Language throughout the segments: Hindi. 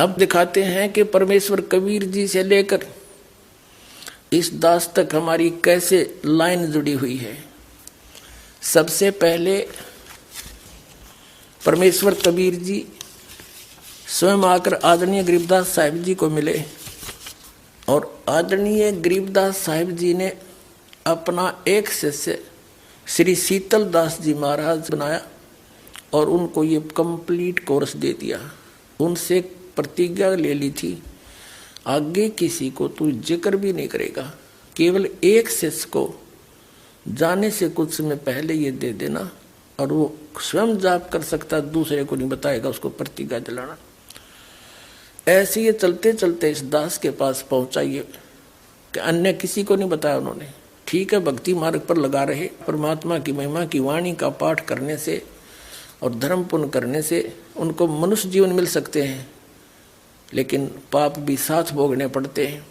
अब दिखाते हैं कि परमेश्वर कबीर जी से लेकर इस दास तक हमारी कैसे लाइन जुड़ी हुई है। सबसे पहले परमेश्वर कबीर जी स्वयं आकर आदरणीय गरीबदास साहिब जी को मिले और आदरणीय गरीबदास साहिब जी ने अपना एक शिष्य श्री शीतल दास जी महाराज बनाया और उनको ये कंप्लीट कोर्स दे दिया। उनसे प्रतिज्ञा ले ली थी, आगे किसी को तू जिक्र भी नहीं करेगा, केवल एक शिष्य को जाने से कुछ समय पहले ये दे देना और वो स्वयं जाप कर सकता, दूसरे को नहीं बताएगा, उसको प्रतिज्ञा दिलाना। ऐसे ये चलते चलते इस दास के पास पहुंचा, ये कि अन्य किसी को नहीं बताया उन्होंने। ठीक है, भक्ति मार्ग पर लगा रहे, परमात्मा की महिमा की वाणी का पाठ करने से और धर्म पुण्य करने से उनको मनुष्य जीवन मिल सकते हैं, लेकिन पाप भी साथ भोगने पड़ते हैं।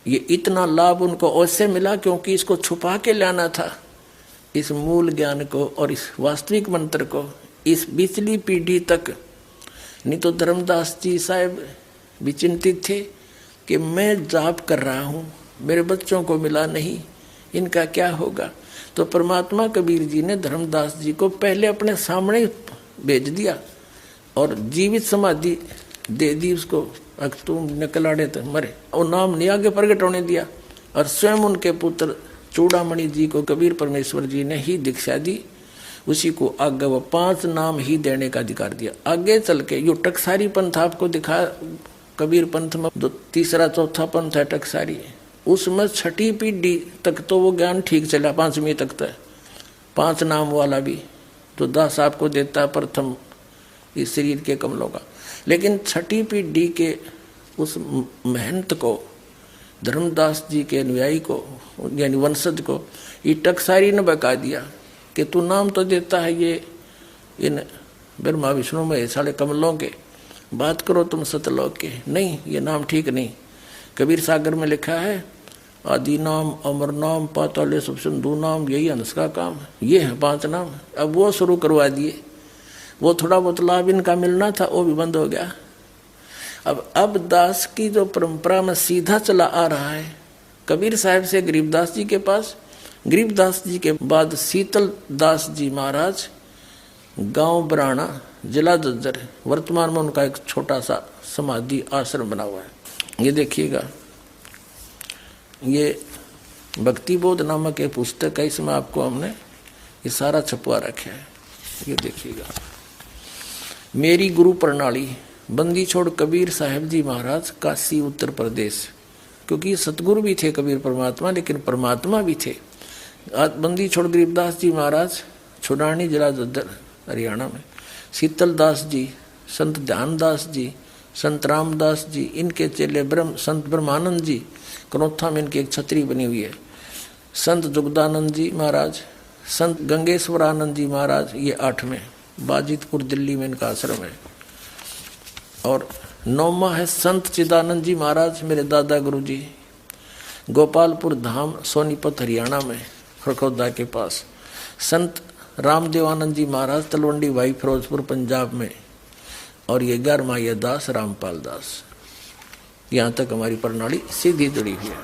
ये इतना लाभ उनको ऐसे मिला क्योंकि इसको छुपा के लाना था, इस मूल ज्ञान को और इस वास्तविक मंत्र को इस पिछली पीढ़ी तक। नहीं तो धर्मदास जी साहब भी चिंतित थे कि मैं जाप कर रहा हूँ, मेरे बच्चों को मिला नहीं, इनका क्या होगा। तो परमात्मा कबीर जी ने धर्मदास जी को पहले अपने सामने भेज दिया और जीवित समाधि दे दी उसको। अगर तुम निकल आड़े तो मरे, और नाम नहीं आगे प्रकट होने दिया। और स्वयं उनके पुत्र चूड़ामणि जी को कबीर परमेश्वर जी ने ही दीक्षा दी, उसी को आगे वो 5 नाम ही देने का अधिकार दिया। आगे चल के यो टकसारी पंथ आपको दिखा, कबीर पंथ में जो तीसरा चौथा पंथ है टकसारी, उसमें 6ठी पीढ़ी तक तो वो ज्ञान ठीक चला, 5वीं तक तो 5 नाम वाला भी तो दास आपको देता प्रथम इस शरीर के कमलों का। लेकिन 6ठी पीढ़ी के उस महंत को, धर्मदास जी के अनुयायी को यानी वंशज को ये टकसारी ने बका दिया कि तू नाम तो देता है ये इन ब्रह्मा विष्णु में साले कमलों के, बात करो तुम सतलोक के, नहीं ये नाम ठीक नहीं। कबीर सागर में लिखा है आदि नाम, अमर नाम, पाताले सब सिंधु नाम, यही हंस का काम है। ये है 5 नाम। अब वो शुरू करवा दिए, वो थोड़ा बहुत लाभ इनका मिलना था वो भी बंद हो गया। अब दास की जो परंपरा में सीधा चला आ रहा है, कबीर साहब से गरीबदास जी के पास, गरीबदास जी के बाद शीतल दास जी महाराज, गांव बराना, जिला जज्जर। वर्तमान में उनका एक छोटा सा समाधि आश्रम बना हुआ है। ये देखिएगा, ये भक्ति बोध नामक एक पुस्तक है, इसमें आपको हमने ये सारा छपवा रखा है। ये देखिएगा, मेरी गुरु प्रणाली, बंदी छोड़ कबीर साहब जी महाराज, काशी उत्तर प्रदेश। क्योंकि सतगुरु भी थे कबीर परमात्मा, लेकिन परमात्मा भी थे। बंदी छोड़ गरीबदास जी महाराज, छुड़ानी जिला जज्जर हरियाणा में। शीतल दास जी, संत ध्यानदास जी, संत रामदास जी, इनके चेले संत ब्रह्मानंद जी, कनौथा में इनकी एक छतरी बनी हुई है। संत जुगदानंद जी महाराज, संत गंगेश्वरानंद जी महाराज, ये 8वें, बाजितपुर दिल्ली में इनका आश्रम है। और 9वां है संत चिदानंद जी महाराज, मेरे दादा गुरु जी, गोपालपुर धाम, सोनीपत हरियाणा में, खड़खौदा के पास। संत रामदेवानंद जी महाराज, तलवंडी भाई, फिरोजपुर पंजाब में। और ये 11वां ये दास रामपाल दास। यहाँ तक हमारी प्रणाली सीधी जुड़ी हुई है।